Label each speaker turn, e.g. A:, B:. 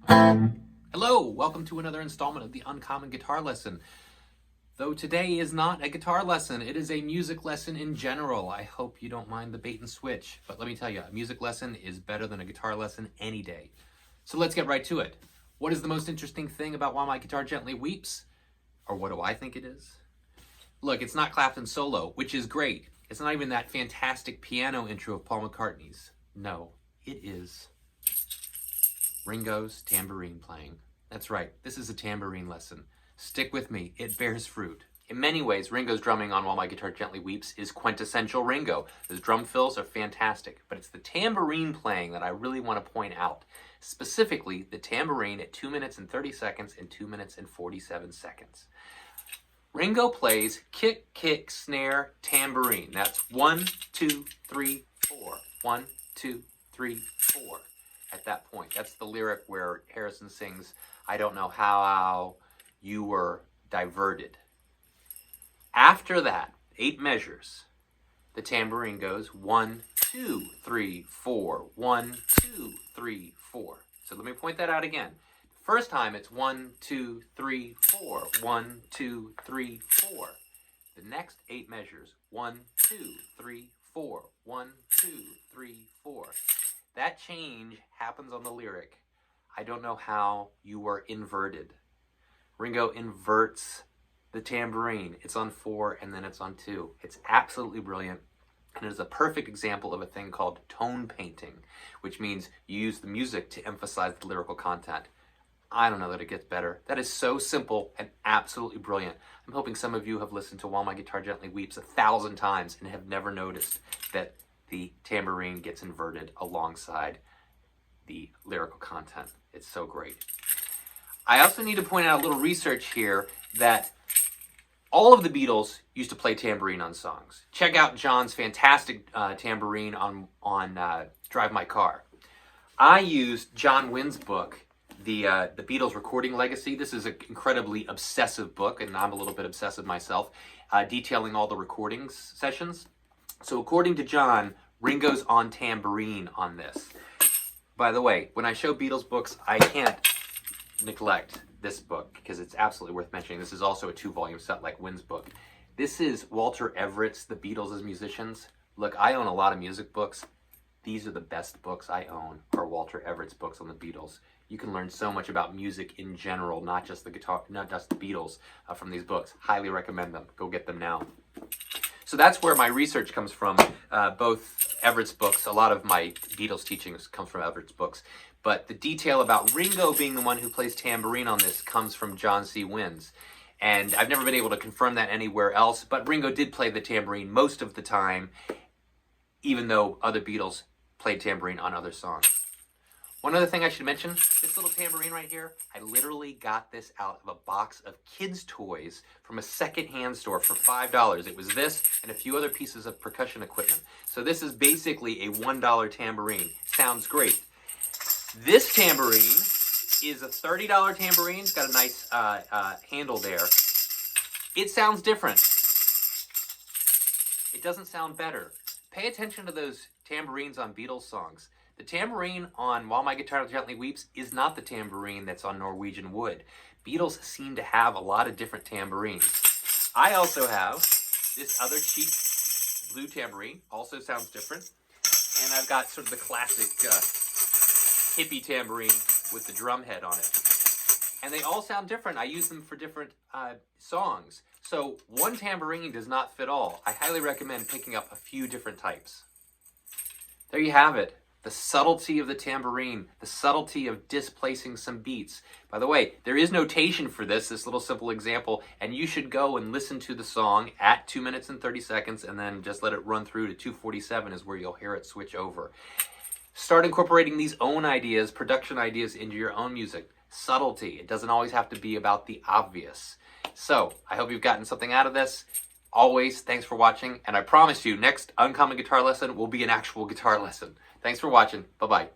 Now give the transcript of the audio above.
A: Hello, welcome to another installment of the Uncommon Guitar Lesson. Though today is not a guitar lesson, it is a music lesson in general. I hope you don't mind the bait and switch, but let me tell you, a music lesson is better than a guitar lesson any day. So let's get right to it. What is the most interesting thing about While My Guitar Gently Weeps? Or what do I think it is? Look, it's not Clapton's solo, which is great. It's not even that fantastic piano intro of Paul McCartney's. No, it is Ringo's tambourine playing. That's right, this is a tambourine lesson. Stick with me, it bears fruit. In many ways, Ringo's drumming on While My Guitar Gently Weeps is quintessential Ringo. His drum fills are fantastic, but it's the tambourine playing that I really want to point out. Specifically, the tambourine at 2 minutes and 30 seconds and 2 minutes and 47 seconds. Ringo plays kick, kick, snare, tambourine. That's 1, 2, 3, 4. 1, 2, 3, 4. At that point. That's the lyric where Harrison sings, "I don't know how you were diverted." After that, 8 measures, the tambourine goes 1, 2, 3, 4, 1, 2, 3, 4. So let me point that out again. The first time it's 1, 2, 3, 4, 1, 2, 3, 4. The next 8 measures, 1, 2, 3, 4, 1, 2, 3, 4. That change happens on the lyric, "I don't know how you were inverted." Ringo inverts the tambourine. It's on 4 and then it's on 2. It's absolutely brilliant. And it is a perfect example of a thing called tone painting, which means you use the music to emphasize the lyrical content. I don't know that it gets better. That is so simple and absolutely brilliant. I'm hoping some of you have listened to While My Guitar Gently Weeps 1,000 times and have never noticed that the tambourine gets inverted alongside the lyrical content. It's so great. I also need to point out a little research here that all of the Beatles used to play tambourine on songs. Check out John's fantastic tambourine on Drive My Car. I used John Wynn's book, the Beatles Recording Legacy. This is an incredibly obsessive book, and I'm a little bit obsessive myself, detailing all the recordings sessions. So according to John, Ringo's on tambourine on this. By the way, when I show Beatles books, I can't neglect this book because it's absolutely worth mentioning. This is also a 2-volume set like Wynn's book. This is Walter Everett's The Beatles as Musicians. Look, I own a lot of music books. These are the best books I own, are Walter Everett's books on the Beatles. You can learn so much about music in general, not just the Beatles, from these books. Highly recommend them. Go get them now. So that's where my research comes from, both Everett's books. A lot of my Beatles teachings come from Everett's books. But the detail about Ringo being the one who plays tambourine on this comes from John C. Wynn's. And I've never been able to confirm that anywhere else, but Ringo did play the tambourine most of the time, even though other Beatles played tambourine on other songs. One other thing I should mention, this little tambourine right here, I literally got this out of a box of kids' toys from a secondhand store for $5. It was this and a few other pieces of percussion equipment. So this is basically a $1 tambourine. Sounds great. This tambourine is a $30 tambourine. It's got a nice handle there. It sounds different. It doesn't sound better. Pay attention to those tambourines on Beatles songs. The tambourine on While My Guitar Gently Weeps is not the tambourine that's on Norwegian Wood. Beatles seem to have a lot of different tambourines. I also have this other cheap blue tambourine, also sounds different. And I've got sort of the classic hippie tambourine with the drum head on it. And they all sound different. I use them for different songs. So one tambourine does not fit all. I highly recommend picking up a few different types. There you have it. The subtlety of the tambourine, the subtlety of displacing some beats. By the way, there is notation for this little simple example, and you should go and listen to the song at 2 minutes and 30 seconds and then just let it run through to 2:47 is where you'll hear it switch over. Start incorporating these own ideas, production ideas into your own music. Subtlety. It doesn't always have to be about the obvious. So, I hope you've gotten something out of this. Always, thanks for watching, and I promise you, next Uncommon Guitar Lesson will be an actual guitar lesson. Thanks for watching. Bye-bye.